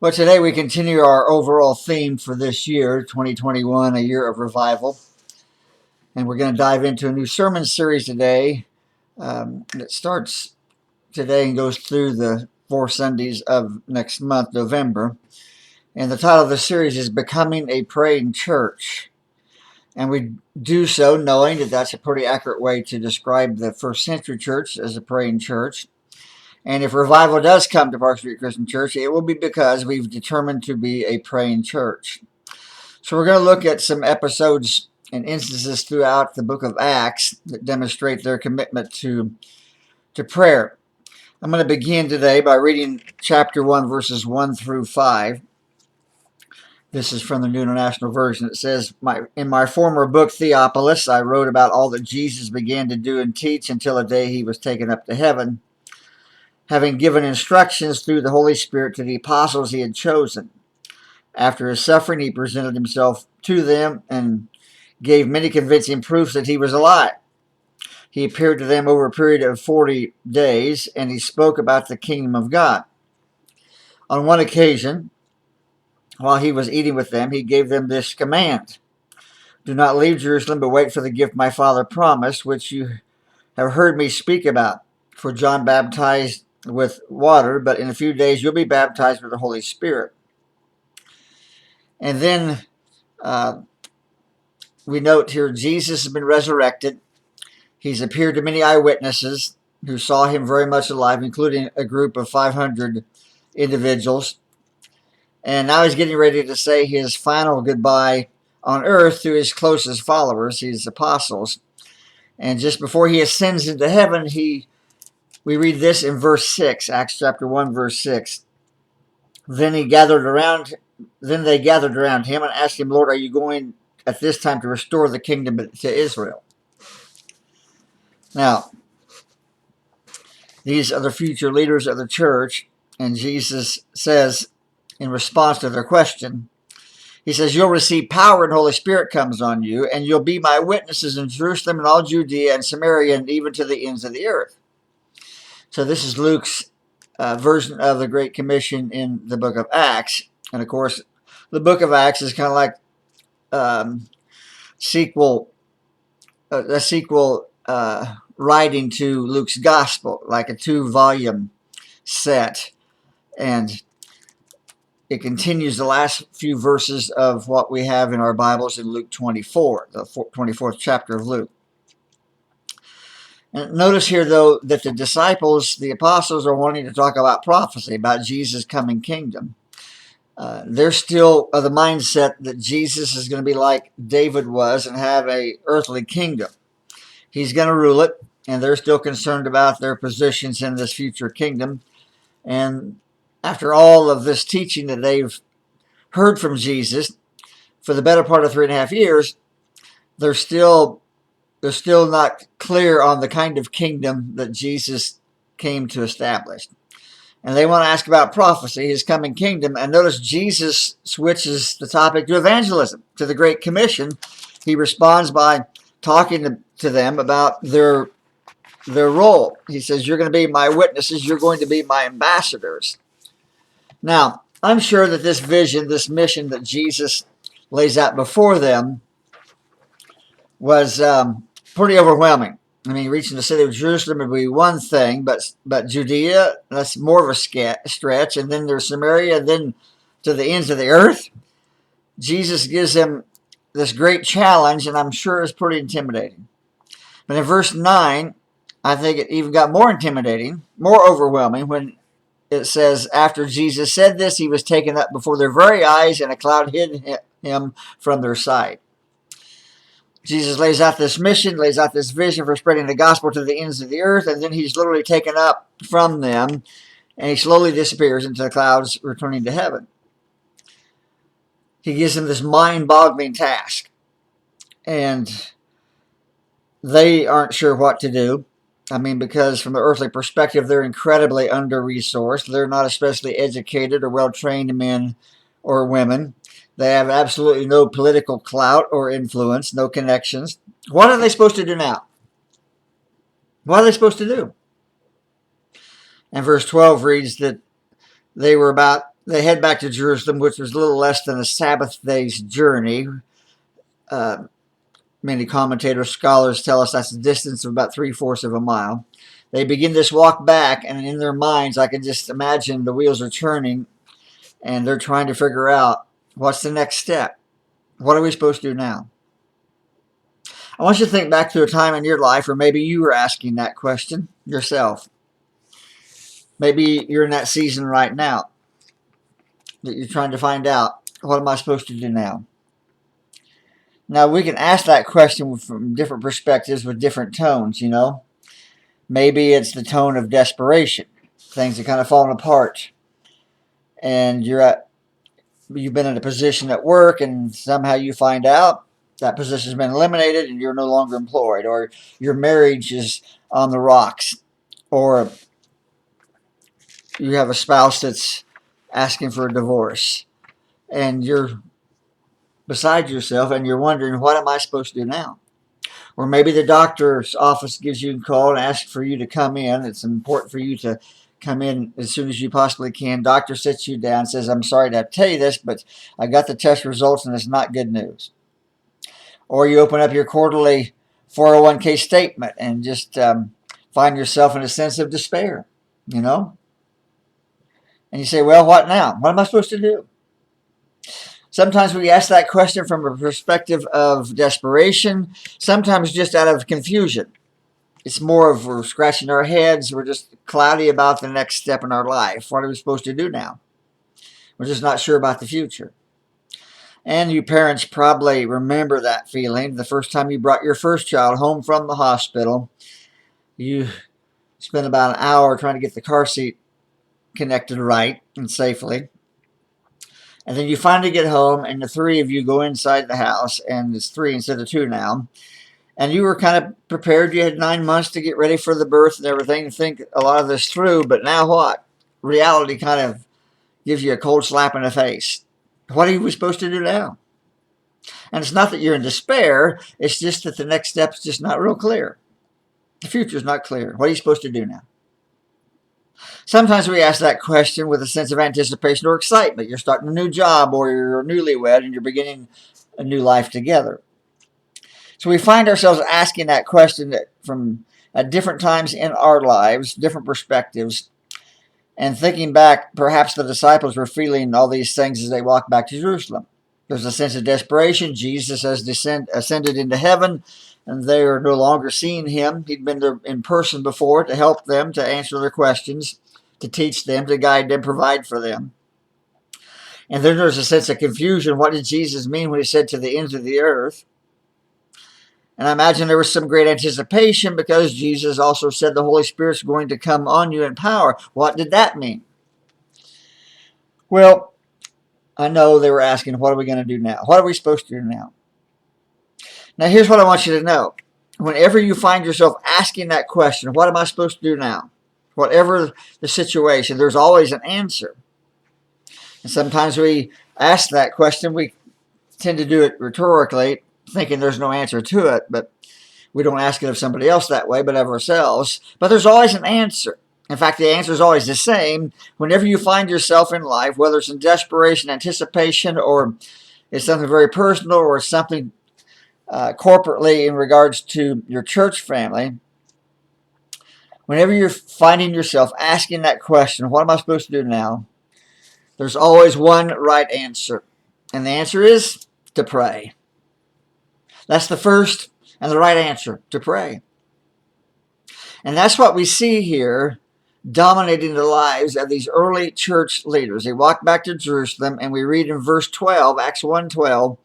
Well, today we continue our overall theme for this year, 2021, a year of revival. And we're going to dive into a new sermon series today. It starts today and goes through the 4 Sundays of next month, November. And the title of the series is Becoming a Praying Church. And we do so knowing that that's a pretty accurate way to describe the first century church as a praying church. And if revival does come to Park Street Christian Church, it will be because we've determined to be a praying church. So we're going to look at some episodes and instances throughout the book of Acts that demonstrate their commitment to prayer. I'm going to begin today by reading chapter 1, verses 1 through 5. This is from the New International Version. It says, In my former book, Theophilus, I wrote about all that Jesus began to do and teach until the day he was taken up to heaven, having given instructions through the Holy Spirit to the apostles he had chosen. After his suffering, he presented himself to them and gave many convincing proofs that he was alive. He appeared to them over a period of 40 days, and he spoke about the kingdom of God. On one occasion, while he was eating with them, he gave them this command: Do not leave Jerusalem, but wait for the gift my Father promised, which you have heard me speak about. For John baptized with water, but in a few days you'll be baptized with the Holy Spirit. And then we note here Jesus has been resurrected. He's appeared to many eyewitnesses who saw him very much alive, including a group of 500 individuals. And now he's getting ready to say his final goodbye on earth to his closest followers, his apostles. And just before he ascends into heaven, we read this in verse 6, Acts chapter 1, verse 6. Then they gathered around him and asked him, Lord, are you going at this time to restore the kingdom to Israel? Now, these are the future leaders of the church, and Jesus says, in response to their question, he says, you'll receive power and Holy Spirit comes on you, and you'll be my witnesses in Jerusalem and all Judea and Samaria and even to the ends of the earth. So this is Luke's version of the Great Commission in the book of Acts. And of course, the book of Acts is kind of like a sequel writing to Luke's gospel, like a 2-volume set. And it continues the last few verses of what we have in our Bibles in Luke 24, the 24th chapter of Luke. And notice here, though, that the disciples, the apostles, are wanting to talk about prophecy, about Jesus' coming kingdom. They're still of the mindset that Jesus is going to be like David was and have an earthly kingdom. He's going to rule it, and they're still concerned about their positions in this future kingdom. And after all of this teaching that they've heard from Jesus for the better part of 3.5 years, they're still not clear on the kind of kingdom that Jesus came to establish. And they want to ask about prophecy, his coming kingdom. And notice Jesus switches the topic to evangelism, to the Great Commission. He responds by talking to them about their role. He says, you're going to be my witnesses. You're going to be my ambassadors. Now, I'm sure that this vision, this mission that Jesus lays out before them was pretty overwhelming. I mean, reaching the city of Jerusalem would be one thing, but Judea, that's more of a stretch. And then there's Samaria, and then to the ends of the earth. Jesus gives them this great challenge, and I'm sure it's pretty intimidating. But in verse 9, I think it even got more intimidating, more overwhelming, when it says, after Jesus said this, he was taken up before their very eyes, and a cloud hid him from their sight. Jesus lays out this mission, lays out this vision for spreading the gospel to the ends of the earth, and then he's literally taken up from them, and he slowly disappears into the clouds, returning to heaven. He gives them this mind-boggling task, and they aren't sure what to do. I mean, because from the earthly perspective, they're incredibly under-resourced. They're not especially educated or well-trained men or women. They have absolutely no political clout or influence, no connections. What are they supposed to do now? What are they supposed to do? And verse 12 reads that they were they head back to Jerusalem, which was a little less than a Sabbath day's journey. Many commentators, scholars tell us that's a distance of about 3/4 of a mile. They begin this walk back, and in their minds, I can just imagine the wheels are turning, and they're trying to figure out what's the next step. What are we supposed to do now? I want you to think back to a time in your life where maybe you were asking that question yourself. Maybe you're in that season right now that you're trying to find out, what am I supposed to do now? Now, we can ask that question from different perspectives with different tones, Maybe it's the tone of desperation. Things are kind of falling apart. And you've been in a position at work, and somehow you find out that position's been eliminated and you're no longer employed, or your marriage is on the rocks, or you have a spouse that's asking for a divorce, and you're beside yourself and you're wondering, what am I supposed to do now? Or maybe the doctor's office gives you a call and asks for you to come in. It's important for you to come in as soon as you possibly can. Doctor sits you down and says, I'm sorry to tell you this, but I got the test results and it's not good news. Or you open up your quarterly 401k statement and just find yourself in a sense of despair, And you say, well, what now? What am I supposed to do? Sometimes we ask that question from a perspective of desperation, sometimes just out of confusion. It's more of we're scratching our heads, we're just cloudy about the next step in our life. What are we supposed to do now? We're just not sure about the future. And you parents probably remember that feeling. The first time you brought your first child home from the hospital, you spent about an hour trying to get the car seat connected right and safely. And then you finally get home, and the three of you go inside the house, and it's 3 instead of 2 now. And you were kind of prepared. You had 9 months to get ready for the birth and everything, and think a lot of this through. But now what? Reality kind of gives you a cold slap in the face. What are we supposed to do now? And it's not that you're in despair. It's just that the next step is just not real clear. The future is not clear. What are you supposed to do now? Sometimes we ask that question with a sense of anticipation or excitement. You're starting a new job, or you're newlywed and you're beginning a new life together. So we find ourselves asking that question from at different times in our lives, different perspectives, and thinking back, perhaps the disciples were feeling all these things as they walked back to Jerusalem. There's a sense of desperation. Jesus has ascended into heaven, and they are no longer seeing him. He'd been there in person before to help them, to answer their questions, to teach them, to guide them, provide for them. And then there's a sense of confusion. What did Jesus mean when he said to the ends of the earth? And I imagine there was some great anticipation because Jesus also said the Holy Spirit's going to come on you in power. What did that mean? Well, I know they were asking, what are we going to do now? What are we supposed to do now? Now, here's what I want you to know. Whenever you find yourself asking that question, what am I supposed to do now? Whatever the situation, there's always an answer. And sometimes we ask that question, we tend to do it rhetorically, thinking there's no answer to it, but we don't ask it of somebody else that way, but of ourselves. But there's always an answer. In fact, the answer is always the same. Whenever you find yourself in life, whether it's in desperation, anticipation, or it's something very personal, or something corporately in regards to your church family, whenever you're finding yourself asking that question, what am I supposed to do now? There's always one right answer. And the answer is to pray. That's the first and the right answer, to pray. And that's what we see here dominating the lives of these early church leaders. They walked back to Jerusalem, and we read in verse 12, Acts 1:12,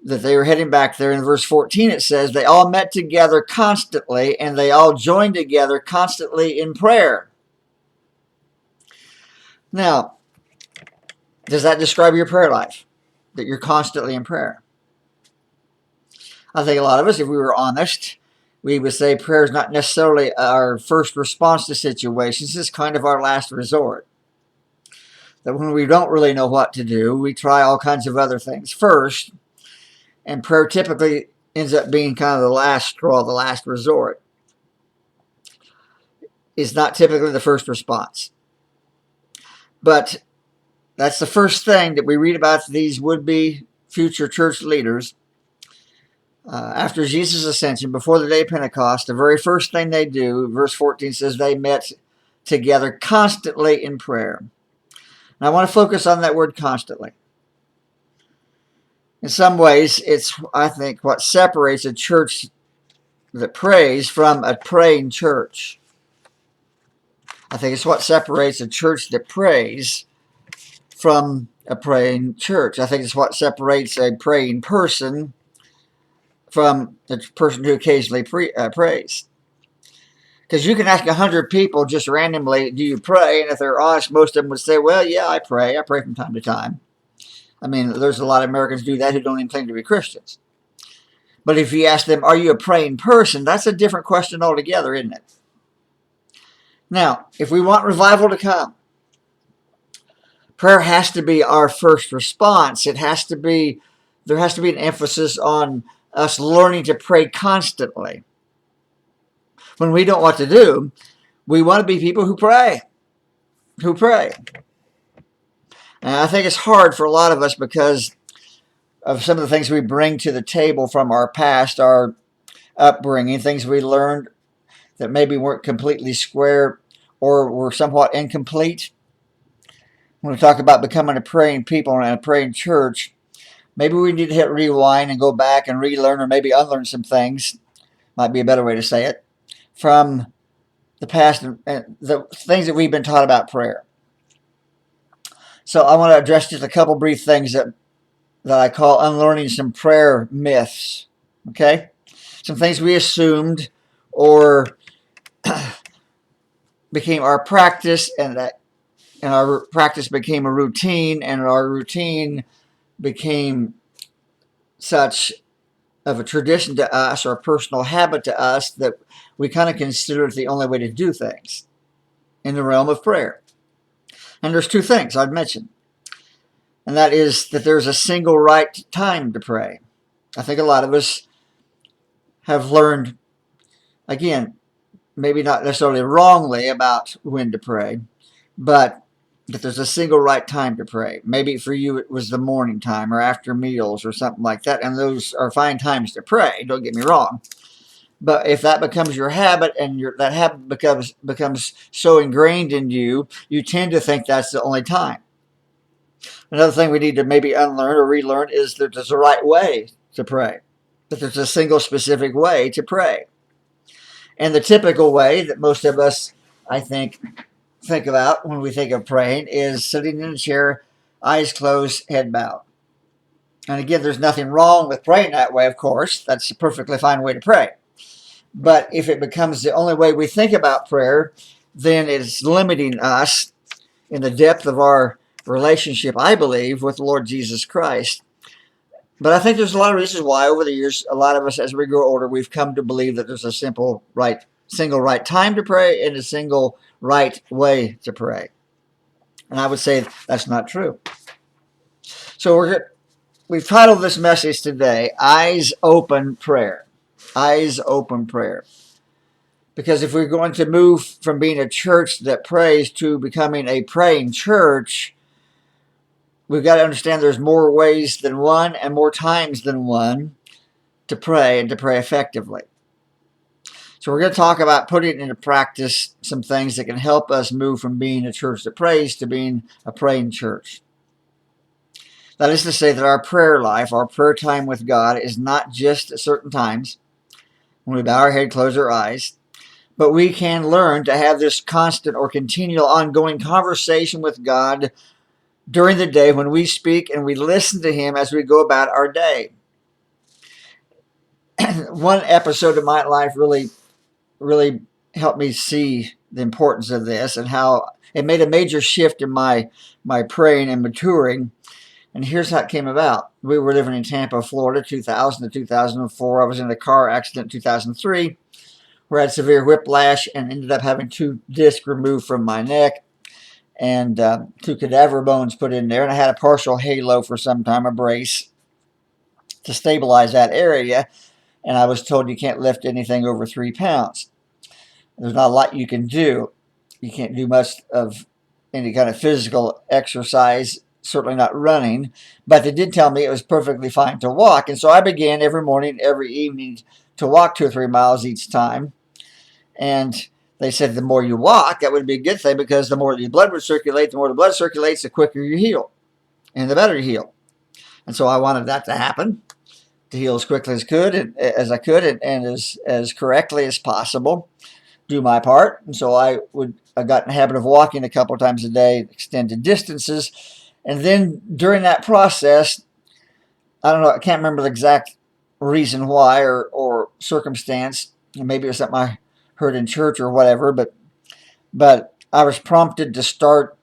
that they were heading back there. In verse 14 it says, they all met together constantly, and they all joined together constantly in prayer. Now, does that describe your prayer life? That you're constantly in prayer? I think a lot of us, if we were honest, we would say prayer is not necessarily our first response to situations. It's kind of our last resort. That when we don't really know what to do, we try all kinds of other things first. And prayer typically ends up being kind of the last straw, the last resort. It's not typically the first response. But that's the first thing that we read about these would-be future church leaders. After Jesus' ascension, before the day of Pentecost, the very first thing they do, verse 14 says, they met together constantly in prayer. And I want to focus on that word constantly. In some ways, it's, I think, what separates a church that prays from a praying church. I think it's what separates a church that prays from a praying church. I think it's what separates a praying person from a person who occasionally prays. Because you can ask 100 people just randomly, do you pray? And if they're honest, most of them would say, well, yeah, I pray. I pray from time to time. I mean, there's a lot of Americans do that who don't even claim to be Christians. But if you ask them, are you a praying person? That's a different question altogether, isn't it? Now, if we want revival to come, prayer has to be our first response. There has to be an emphasis on us learning to pray constantly. When we don't know what to do, we want to be people who pray. And I think it's hard for a lot of us because of some of the things we bring to the table from our past, our upbringing, things we learned that maybe weren't completely square or were somewhat incomplete. When we talk about becoming a praying people and a praying church, maybe we need to hit rewind and go back and relearn or maybe unlearn some things, might be a better way to say it, from the past and the things that we've been taught about prayer. So I want to address just a couple brief things that I call unlearning some prayer myths. Okay? Some things we assumed or became our practice, and our practice became a routine, and our routine became such of a tradition to us or a personal habit to us that we kind of consider it the only way to do things in the realm of prayer. And there's two things I'd mention. And that is that there's a single right time to pray. I think a lot of us have learned, again, maybe not necessarily wrongly about when to pray, but that there's a single right time to pray. Maybe for you it was the morning time or after meals or something like that, and those are fine times to pray, don't get me wrong. But if that becomes your habit and that habit becomes so ingrained in you, you tend to think that's the only time. Another thing we need to maybe unlearn or relearn is that there's a right way to pray, that there's a single specific way to pray. And the typical way that most of us, I think about when we think of praying is sitting in a chair, eyes closed, head bowed. And again, there's nothing wrong with praying that way, of course. That's a perfectly fine way to pray. But if it becomes the only way we think about prayer, then it's limiting us in the depth of our relationship, I believe, with the Lord Jesus Christ. But I think there's a lot of reasons why over the years, a lot of us, as we grow older, we've come to believe that there's a single right time to pray and a single right way to pray. And I would say that's not true. So we've titled this message today, Eyes Open Prayer. Eyes Open Prayer. Because if we're going to move from being a church that prays to becoming a praying church, we've got to understand there's more ways than one and more times than one to pray and to pray effectively. So we're going to talk about putting into practice some things that can help us move from being a church that prays to being a praying church. That is to say that our prayer life, our prayer time with God is not just at certain times when we bow our head, close our eyes, but we can learn to have this constant or continual ongoing conversation with God during the day when we speak and we listen to Him as we go about our day. One episode of my life really helped me see the importance of this and how it made a major shift in my praying and maturing. And here's how it came about. We were living in Tampa, Florida, 2000 to 2004. I was in a car accident in 2003 where I had severe whiplash and ended up having 2 discs removed from my neck and 2 cadaver bones put in there. And I had a partial halo for some time, a brace to stabilize that area. And I was told you can't lift anything over 3 pounds. There's not a lot you can do. You can't do much of any kind of physical exercise certainly not running, but they did tell me it was perfectly fine to walk. And so I began every morning, every evening to walk 2 or 3 miles each time. And they said the more you walk, that would be a good thing because the more the blood would circulate, the more the blood circulates, the quicker you heal and the better you heal. And so I wanted that to happen, to heal as quickly as I could and as correctly as possible, do my part. And so I got in the habit of walking a couple of times a day, extended distances. And then during that process, I don't know, I can't remember the exact reason why or circumstance. Maybe it was something I heard in church or whatever, but I was prompted to start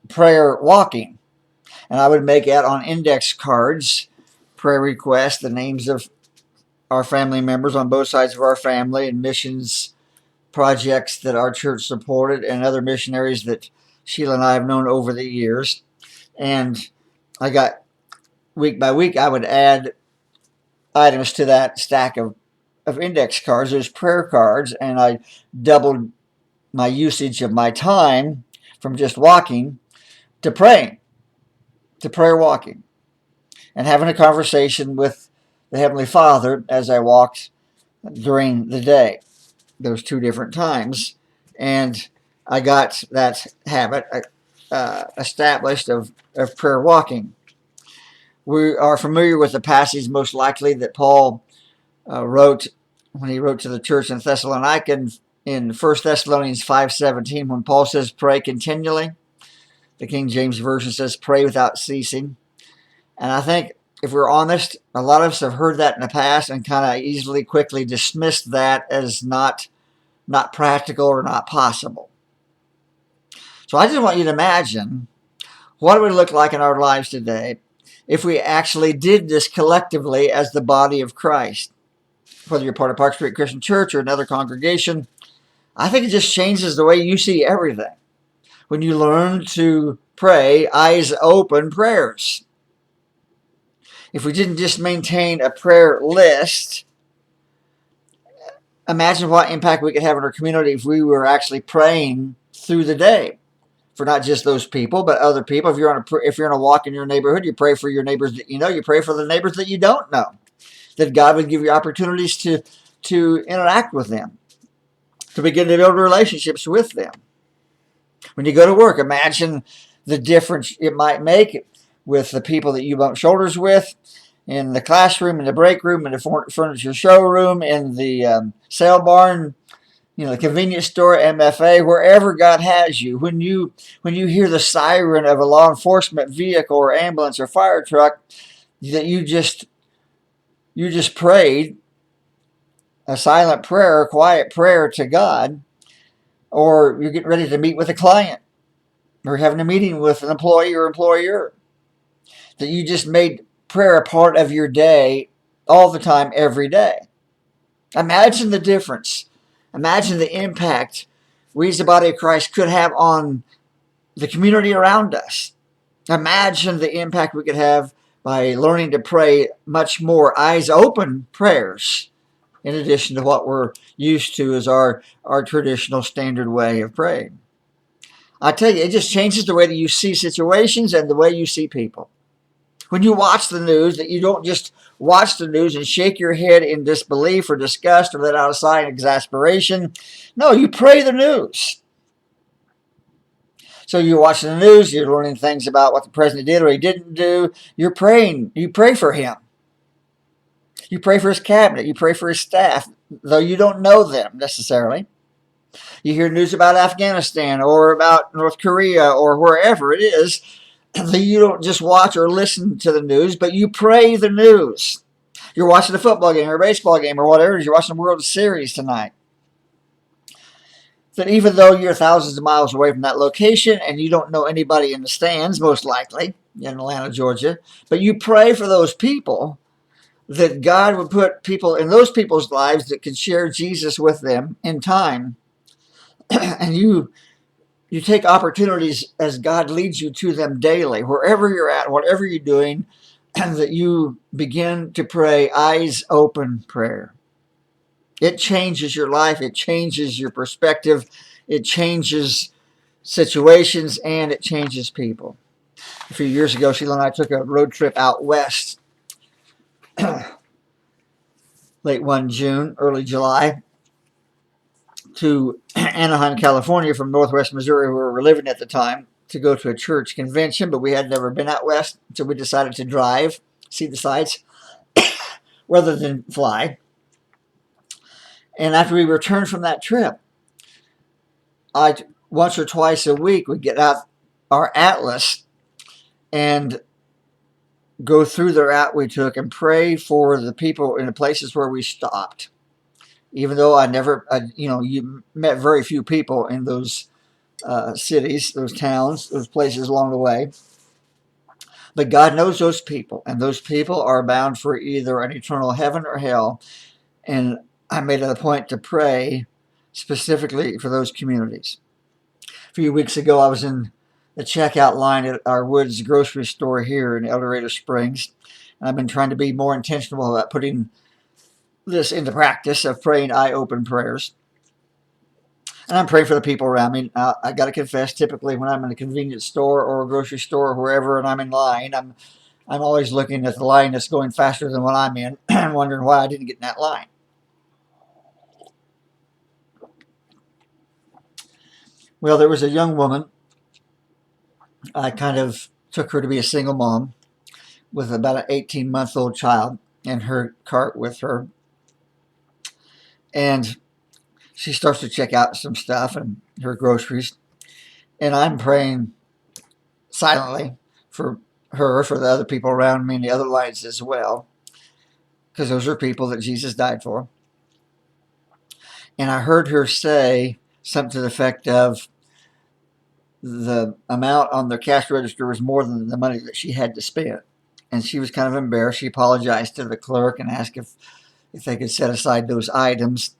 prayer walking. And I would make out on index cards prayer requests, the names of our family members on both sides of our family, and missions projects that our church supported, and other missionaries that Sheila and I have known over the years. And I got, week by week, I would add items to that stack of index cards. There's prayer cards, and I doubled my usage of my time from just walking to praying, to prayer walking, and having a conversation with the Heavenly Father as I walked during the day. Those 2 different times. And I got that habit established of prayer walking. We are familiar with the passage most likely that Paul wrote when he wrote to the church in Thessalonica in 1 Thessalonians 5:17, when Paul says, pray continually. The King James Version says, pray without ceasing. And I think if we're honest, a lot of us have heard that in the past and kind of easily, quickly dismissed that as not practical or not possible. So I just want you to imagine what it would look like in our lives today if we actually did this collectively as the body of Christ. Whether you're part of Park Street Christian Church or another congregation, I think it just changes the way you see everything. When you learn to pray eyes open prayers. If we didn't just maintain a prayer list, imagine what impact we could have in our community if we were actually praying through the day for not just those people, but other people. If you're on a walk in your neighborhood, you pray for your neighbors that you know. You pray for the neighbors that you don't know. That God would give you opportunities to interact with them, to begin to build relationships with them. When you go to work, imagine the difference it might make with the people that you bump shoulders with in the classroom, in the break room, in the furniture showroom, in the sale barn, the convenience store, MFA, wherever God has you. When you hear the siren of a law enforcement vehicle or ambulance or fire truck, that you just prayed a silent prayer, a quiet prayer to God, or you're getting ready to meet with a client, or having a meeting with an employee or employer, that you just made prayer a part of your day all the time, every day. Imagine the difference. Imagine the impact we as the body of Christ could have on the community around us. Imagine the impact we could have by learning to pray much more eyes open prayers, in addition to what we're used to as our traditional standard way of praying. I tell you, it just changes the way that you see situations and the way you see people. When you watch the news, that you don't just watch the news and shake your head in disbelief or disgust or let out a sigh in exasperation. No, you pray the news. So you're watching the news, you're learning things about what the president did or he didn't do. You're praying. You pray for him. You pray for his cabinet. You pray for his staff, though you don't know them necessarily. You hear news about Afghanistan or about North Korea or wherever it is. You don't just watch or listen to the news, but you pray the news. You're watching a football game or a baseball game or whatever it is. You're watching the World Series tonight. That even though you're thousands of miles away from that location and you don't know anybody in the stands, most likely, in Atlanta, Georgia, but you pray for those people, that God would put people in those people's lives that could share Jesus with them in time. And you take opportunities as God leads you to them daily, wherever you're at, whatever you're doing, and that you begin to pray eyes open prayer. It changes your life. It changes your perspective. It changes situations, and it changes people. A few years ago, Sheila and I took a road trip out west, late one June, early July, to Anaheim, California from Northwest Missouri, where we were living at the time, to go to a church convention, but we had never been out west, so we decided to drive, see the sights, rather than fly. And after we returned from that trip, once or twice a week would get out our atlas and go through the route we took and pray for the people in the places where we stopped. Even though you met very few people in those cities, those towns, those places along the way. But God knows those people, and those people are bound for either an eternal heaven or hell. And I made it a point to pray specifically for those communities. A few weeks ago, I was in the checkout line at our Woods grocery store here in El Dorado Springs. And I've been trying to be more intentional about putting this into practice of praying eye-open prayers. And I'm praying for the people around me. I got to confess, typically when I'm in a convenience store or a grocery store or wherever and I'm in line, I'm always looking at the line that's going faster than what I'm in and wondering why I didn't get in that line. Well, there was a young woman. I kind of took her to be a single mom with about an 18-month-old child in her cart with her. And she starts to check out some stuff and her groceries. And I'm praying silently for her, for the other people around me and the other lines as well, because those are people that Jesus died for. And I heard her say something to the effect of the amount on the cash register was more than the money that she had to spend. And she was kind of embarrassed. She apologized to the clerk and asked if they could set aside those items.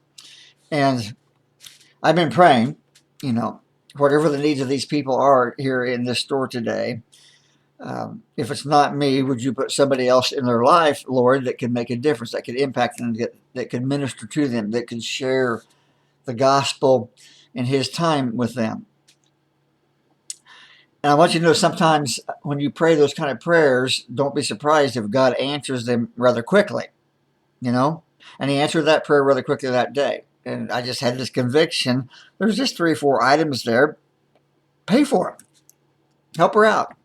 And I've been praying, whatever the needs of these people are here in this store today. If it's not me, would you put somebody else in their life, Lord, that could make a difference, that could impact them, that could minister to them, that could share the gospel in his time with them. And I want you to know, sometimes when you pray those kind of prayers, don't be surprised if God answers them rather quickly, And he answered that prayer rather quickly that day. And I just had this conviction. There's just 3 or 4 items there. Pay for them. Help her out.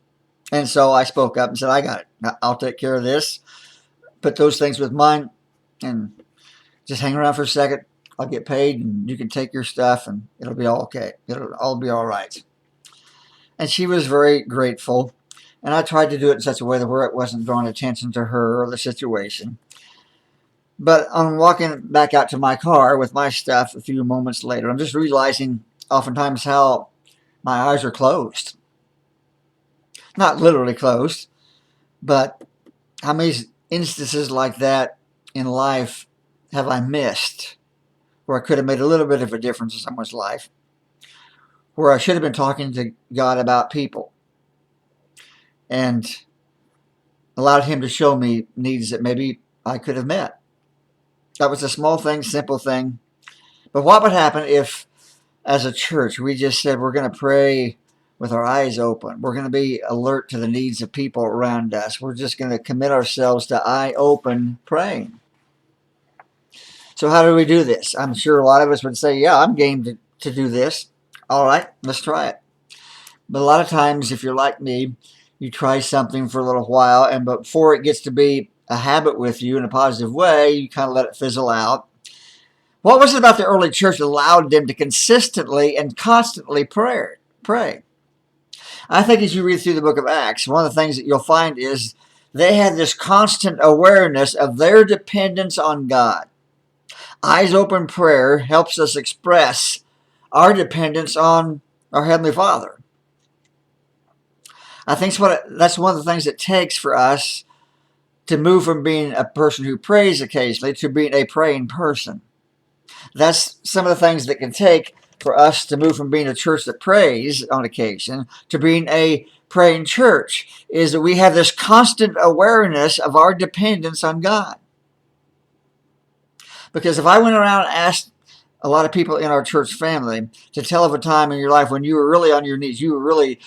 And so I spoke up and said, I got it. I'll take care of this. Put those things with mine and just hang around for a second. I'll get paid and you can take your stuff and it'll be all okay. It'll all be all right. And she was very grateful. And I tried to do it in such a way that where it wasn't drawing attention to her or the situation. But on walking back out to my car with my stuff a few moments later, I'm just realizing oftentimes how my eyes are closed. Not literally closed, but how many instances like that in life have I missed where I could have made a little bit of a difference in someone's life, where I should have been talking to God about people and allowed him to show me needs that maybe I could have met. That was a small thing, simple thing. But what would happen if, as a church, we just said we're going to pray with our eyes open? We're going to be alert to the needs of people around us. We're just going to commit ourselves to eye-open praying. So how do we do this? I'm sure a lot of us would say, yeah, I'm game to do this. All right, let's try it. But a lot of times, if you're like me, you try something for a little while, and before it gets to be a habit with you in a positive way, you kind of let it fizzle out. What was it about the early church that allowed them to consistently and constantly pray? I think as you read through the book of Acts, one of the things that you'll find is they had this constant awareness of their dependence on God. Eyes open prayer helps us express our dependence on our Heavenly Father. I think that's one of the things it takes for us to move from being a person who prays occasionally to being a praying person. That's some of the things that can take for us to move from being a church that prays on occasion to being a praying church, is that we have this constant awareness of our dependence on God. Because if I went around and asked a lot of people in our church family to tell of a time in your life when you were really on your knees, you were really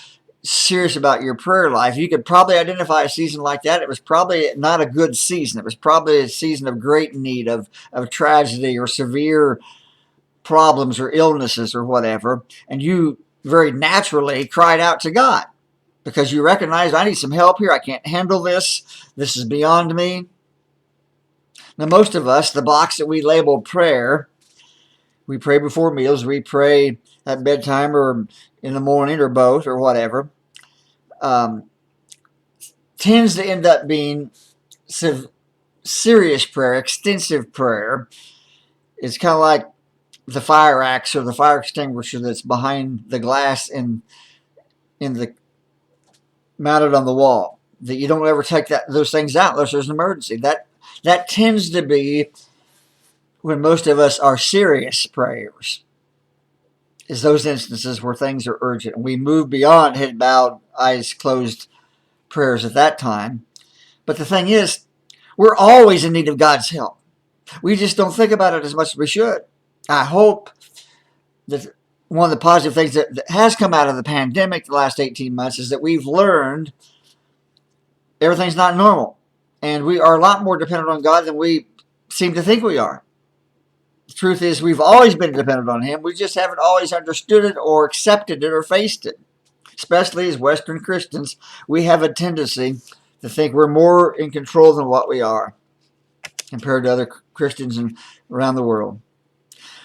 serious about your prayer life, you could probably identify a season like that. It was probably not a good season. It was probably a season of great need, of tragedy or severe problems or illnesses or whatever. And you very naturally cried out to God because you recognized, I need some help here. I can't handle this. This is beyond me. Now, most of us, the box that we label prayer, we pray before meals, we pray at bedtime or in the morning or both or whatever, tends to end up being serious prayer, extensive prayer. It's kind of like the fire axe or the fire extinguisher that's behind the glass in the mounted on the wall. That you don't ever take those things out unless there's an emergency. That tends to be when most of us are serious prayers. Is those instances where things are urgent. We move beyond head bowed, eyes closed prayers at that time. But the thing is, we're always in need of God's help. We just don't think about it as much as we should. I hope that one of the positive things that has come out of the pandemic the last 18 months is that we've learned everything's not normal. And we are a lot more dependent on God than we seem to think we are. The truth is, we've always been dependent on Him. We just haven't always understood it or accepted it or faced it. Especially as Western Christians, we have a tendency to think we're more in control than what we are compared to other Christians around the world.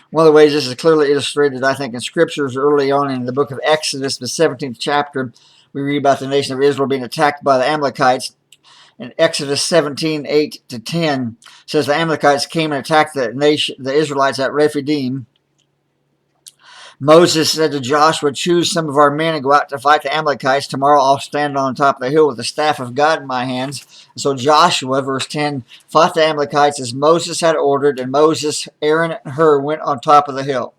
One of the ways this is clearly illustrated, I think, in scriptures early on in the book of Exodus, the 17th chapter, we read about the nation of Israel being attacked by the Amalekites. In Exodus 17:8-10 says the Amalekites came and attacked the Israelites at Rephidim. Moses said to Joshua, choose some of our men and go out to fight the Amalekites. Tomorrow I'll stand on top of the hill with the staff of God in my hands. And so Joshua, verse 10, fought the Amalekites as Moses had ordered, and Moses, Aaron, and Hur went on top of the hill.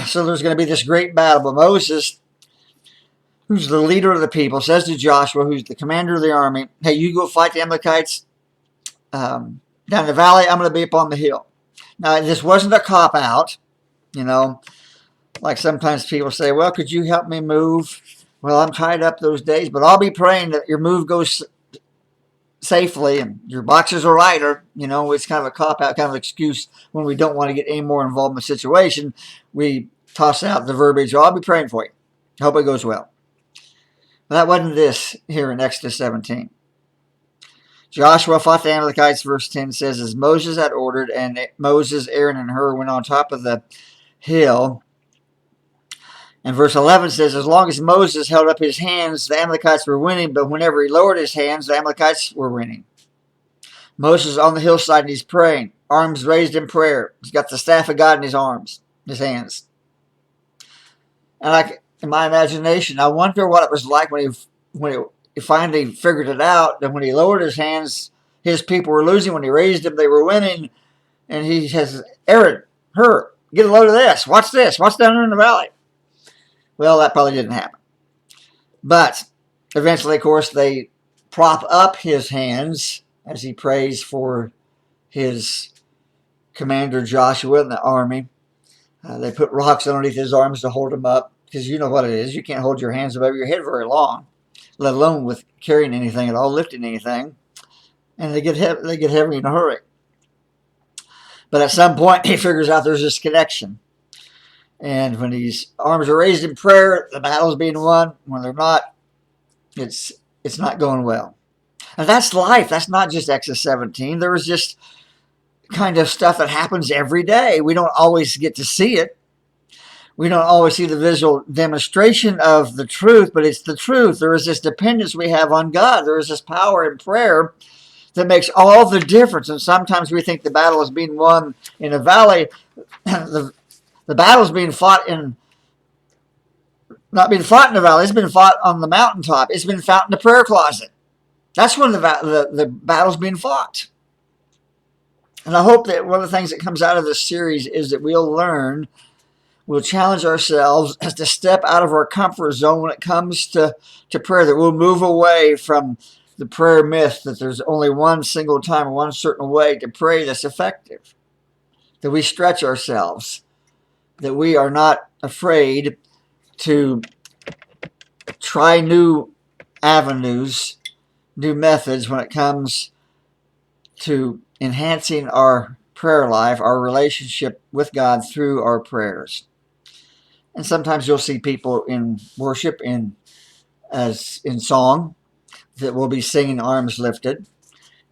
So there's going to be this great battle. But Moses, who's the leader of the people, says to Joshua, who's the commander of the army, hey, you go fight the Amalekites down in the valley. I'm going to be up on the hill. Now, this wasn't a cop-out. You know, like sometimes people say, well, could you help me move? Well, I'm tied up those days, but I'll be praying that your move goes safely and your boxes are lighter. You know, it's kind of a cop-out, kind of excuse when we don't want to get any more involved in the situation. We toss out the verbiage, oh, I'll be praying for you. I hope it goes well. But that wasn't this here in Exodus 17. Joshua fought the Amalekites, verse 10 says, as Moses had ordered, and Moses, Aaron, and Hur went on top of the hill. And verse 11 says, as long as Moses held up his hands, the Amalekites were winning, but whenever he lowered his hands, the Amalekites were winning. Moses is on the hillside and he's praying, arms raised in prayer. He's got the staff of God in his arms, his hands. And in my imagination, I wonder what it was like when he finally figured it out, that when he lowered his hands, his people were losing. When he raised them, they were winning. And he says, Aaron, Hur, get a load of this. Watch this. What's down there in the valley? Well, that probably didn't happen. But eventually, of course, they prop up his hands as he prays for his commander Joshua and the army. They put rocks underneath his arms to hold him up, because you know what it is. You can't hold your hands above your head very long, let alone with carrying anything at all, lifting anything. And they get heavy in a hurry. But at some point, he figures out there's this connection. And when his arms are raised in prayer, the battle's being won. When they're not, it's not going well. And that's life. That's not just Exodus 17. There is just kind of stuff that happens every day. We don't always get to see it. We don't always see the visual demonstration of the truth, but it's the truth. There is this dependence we have on God. There is this power in prayer that makes all the difference. And sometimes we think the battle is being won in a valley. The battle is being fought not being fought in the valley. It's been fought on the mountaintop. It's been fought in the prayer closet. That's when the battle's being fought. And I hope that one of the things that comes out of this series is that we'll challenge ourselves as to step out of our comfort zone when it comes to prayer, that we'll move away from the prayer myth that there's only one single time, one certain way to pray that's effective, that we stretch ourselves, that we are not afraid to try new avenues, new methods when it comes to enhancing our prayer life, our relationship with God through our prayers. And sometimes you'll see people in worship as in song that will be singing arms lifted.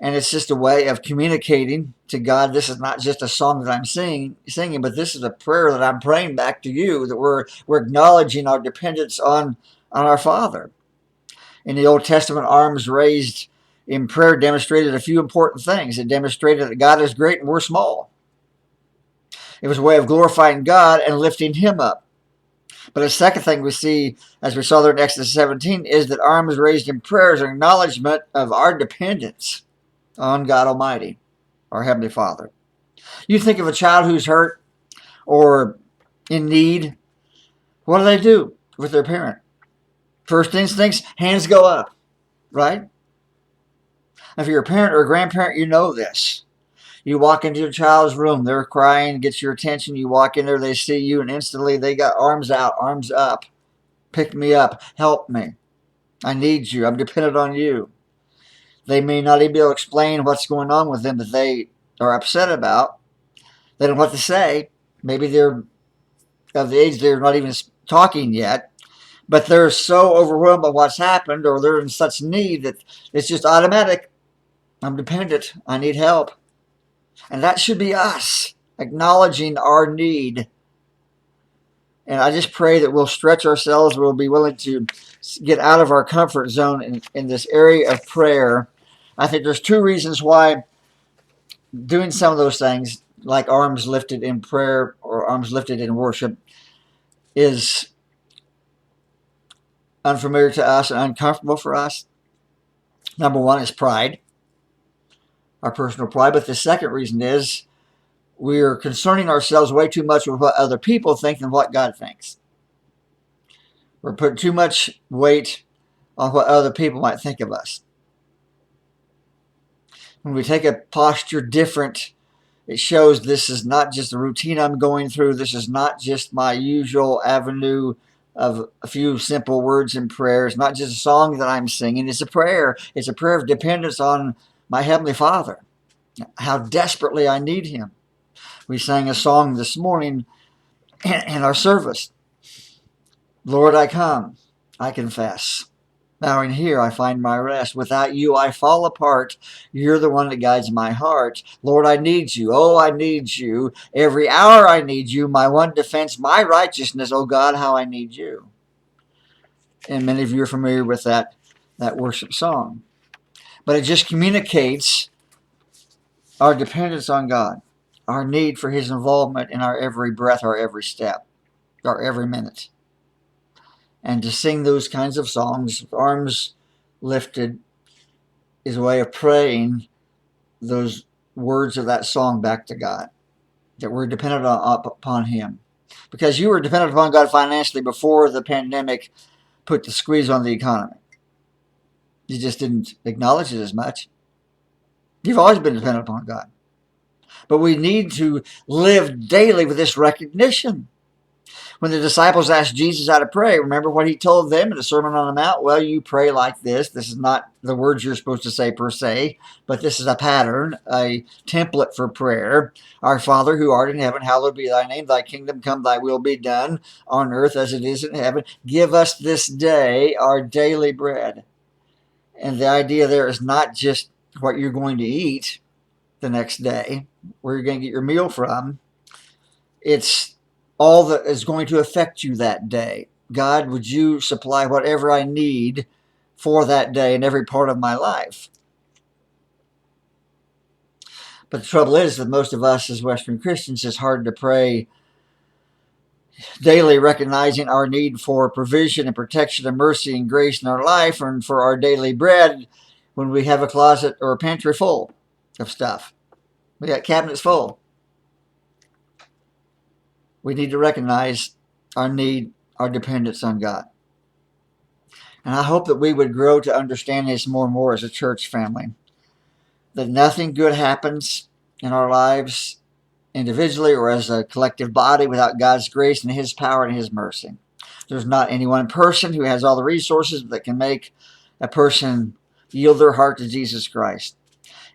And it's just a way of communicating to God. This is not just a song that I'm singing, but this is a prayer that I'm praying back to you, that we're acknowledging our dependence on our Father. In the Old Testament, arms raised in prayer demonstrated a few important things. It demonstrated that God is great and we're small. It was a way of glorifying God and lifting him up. But the second thing we see, as we saw there in Exodus 17, is that arms raised in prayer is an acknowledgement of our dependence on God Almighty, our Heavenly Father. You think of a child who's hurt or in need, what do they do with their parent? First instincts, hands go up, right? If you're a parent or a grandparent, you know this. You walk into your child's room, they're crying, gets your attention, you walk in there, they see you, and instantly they got arms out, arms up. Pick me up, help me. I need you, I'm dependent on you. They may not even be able to explain what's going on with them that they are upset about. They don't know what to say. Maybe they're of the age they're not even talking yet, but they're so overwhelmed by what's happened, or they're in such need that it's just automatic. I'm dependent. I need help. And that should be us, acknowledging our need. And I just pray that we'll stretch ourselves, we'll be willing to get out of our comfort zone in this area of prayer. I think there's two reasons why doing some of those things, like arms lifted in prayer or arms lifted in worship, is unfamiliar to us and uncomfortable for us. Number one is pride, our personal pride. But the second reason is we're concerning ourselves way too much with what other people think than what God thinks. We're putting too much weight on what other people might think of us. When we take a posture different, it shows this is not just a routine I'm going through. This is not just my usual avenue of a few simple words and prayers. Not just a song that I'm singing. It's a prayer. It's a prayer of dependence on my Heavenly Father. How desperately I need him. We sang a song this morning in our service. Lord, I come. I confess. Bowing here, I find my rest. Without you, I fall apart. You're the one that guides my heart. Lord, I need you. Oh, I need you. Every hour I need you. My one defense, my righteousness. Oh, God, how I need you. And many of you are familiar with that worship song. But it just communicates our dependence on God, our need for his involvement in our every breath, our every step, our every minute. And to sing those kinds of songs, arms lifted, is a way of praying those words of that song back to God, that we're dependent upon him. Because you were dependent upon God financially before the pandemic put the squeeze on the economy. You just didn't acknowledge it as much. You've always been dependent upon God. But we need to live daily with this recognition. When the disciples asked Jesus how to pray, remember what he told them in the Sermon on the Mount? Well, you pray like this. This is not the words you're supposed to say per se, but this is a pattern, a template for prayer. Our Father who art in heaven, hallowed be thy name. Thy kingdom come, thy will be done on earth as it is in heaven. Give us this day our daily bread. And the idea there is not just what you're going to eat the next day, where you're going to get your meal from. It's all that is going to affect you that day. God, would you supply whatever I need for that day in every part of my life? But the trouble is that most of us as Western Christians, it's hard to pray daily, recognizing our need for provision and protection and mercy and grace in our life and for our daily bread when we have a closet or a pantry full of stuff. We got cabinets full. We need to recognize our need, our dependence on God. And I hope that we would grow to understand this more and more as a church family. That nothing good happens in our lives individually or as a collective body without God's grace and his power and his mercy. There's not any one person who has all the resources that can make a person yield their heart to Jesus Christ.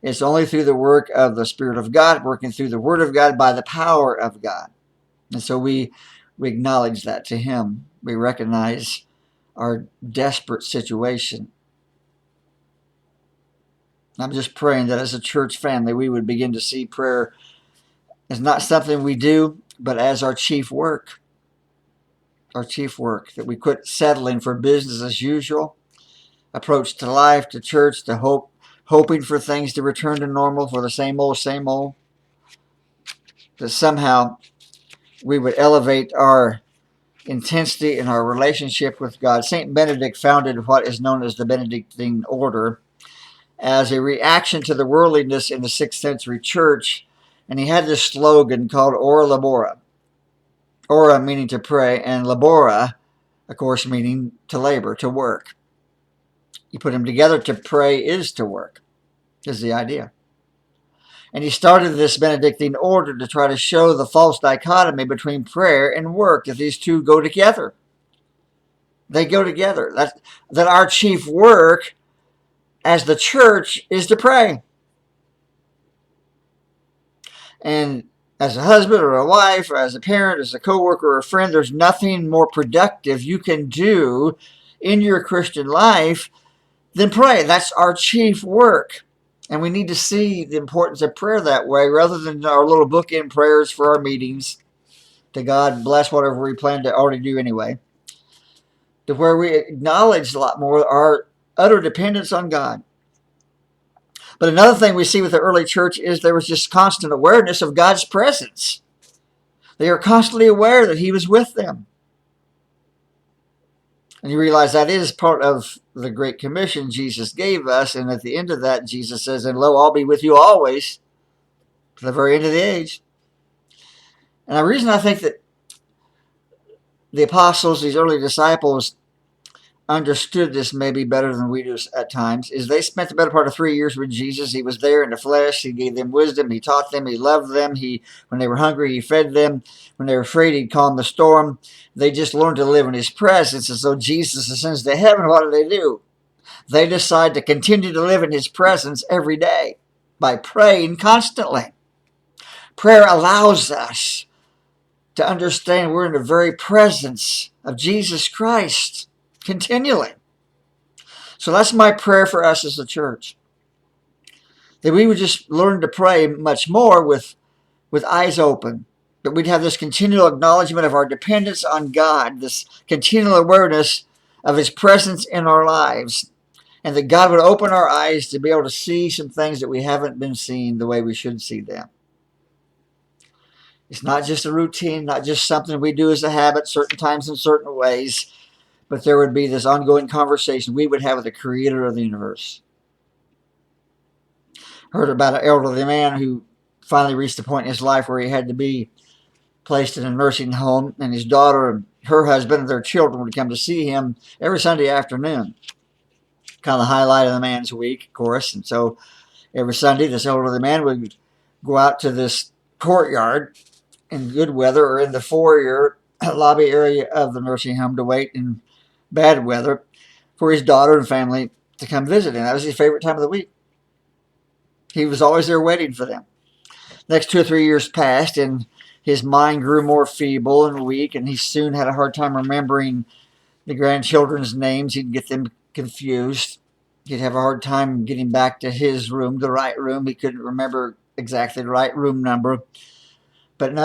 It's only through the work of the Spirit of God, working through the Word of God by the power of God. And so we acknowledge that to Him. We recognize our desperate situation. I'm just praying that as a church family, we would begin to see prayer as not something we do, but as our chief work. Our chief work, that we quit settling for business as usual, approach to life, to church, to hoping for things to return to normal, for the same old, that somehow we would elevate our intensity in our relationship with God. St. Benedict founded what is known as the Benedictine order as a reaction to the worldliness in the 6th century church, and he had this slogan called Ora Labora. Ora meaning to pray, and labora, of course, meaning to labor, to work. You put them together, to pray is to work, is the idea. And he started this Benedictine order to try to show the false dichotomy between prayer and work, that these two go together. They go together. That our chief work as the church is to pray. And as a husband or a wife, or as a parent, as a coworker or a friend, there's nothing more productive you can do in your Christian life than pray. That's our chief work. And we need to see the importance of prayer that way, rather than our little bookend prayers for our meetings. To God bless whatever we plan to already do anyway. To where we acknowledge a lot more our utter dependence on God. But another thing we see with the early church is there was just constant awareness of God's presence. They are constantly aware that He was with them. And you realize that is part of the Great Commission Jesus gave us. And at the end of that, Jesus says, "And lo, I'll be with you always, to the very end of the age." And the reason I think that the apostles, these early disciples, understood this maybe better than we do at times, is they spent the better part of 3 years with Jesus. He was there in the flesh. He gave them wisdom. He taught them. He loved them. When they were hungry, He fed them. When they were afraid, He'd calm the storm. They just learned to live in His presence. And so Jesus ascends to heaven. What do? They decide to continue to live in His presence every day by praying constantly. Prayer allows us to understand we're in the very presence of Jesus Christ continually. So that's my prayer for us as a church, that we would just learn to pray much more with eyes open, that we'd have this continual acknowledgement of our dependence on God, this continual awareness of His presence in our lives, and that God would open our eyes to be able to see some things that we haven't been seeing the way we should see them. It's not just a routine, not just something we do as a habit, certain times in certain ways, but there would be this ongoing conversation we would have with the Creator of the universe. Heard about an elderly man who finally reached a point in his life where he had to be placed in a nursing home, and his daughter and her husband and their children would come to see him every Sunday afternoon. Kind of the highlight of the man's week, of course. And so every Sunday, this elderly man would go out to this courtyard in good weather or in the foyer lobby area of the nursing home to wait in bad weather for his daughter and family to come visit him. That was his favorite time of the week. He was always there waiting for them. Next 2 or 3 years passed, and his mind grew more feeble and weak, and he soon had a hard time remembering the grandchildren's names. He'd get them confused. He'd have a hard time getting back to his room, the right room. He couldn't remember exactly the right room number. But no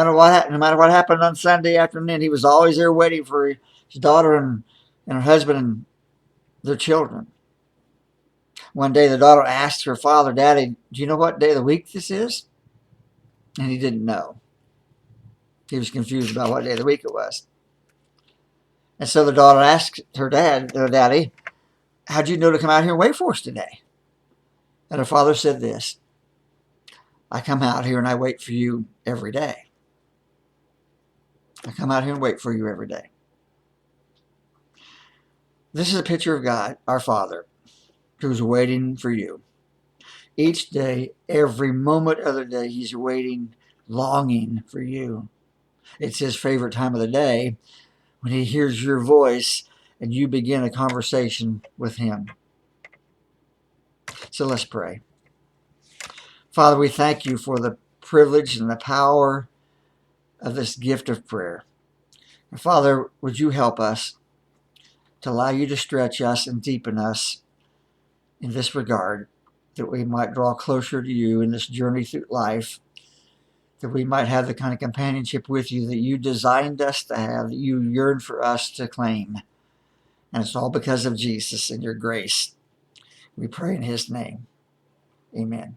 matter what happened on Sunday afternoon, he was always there waiting for his daughter and her husband and their children. One day the daughter asked her father, "Daddy, do you know what day of the week this is?" And he didn't know. He was confused about what day of the week it was. And so the daughter asked her "Daddy, how'd you know to come out here and wait for us today?" And her father said this, "I come out here and I wait for you every day. I come out here and wait for you every day." This is a picture of God, our Father, who's waiting for you. Each day, every moment of the day, He's waiting, longing for you. It's His favorite time of the day, when he hears your voice and you begin a conversation with him. So let's pray. Father, we thank you for the privilege and the power of this gift of prayer. And Father, would you help us to allow you to stretch us and deepen us in this regard, that we might draw closer to you in this journey through life, that we might have the kind of companionship with you that you designed us to have, that you yearn for us to claim. And it's all because of Jesus and your grace. We pray in his name. Amen.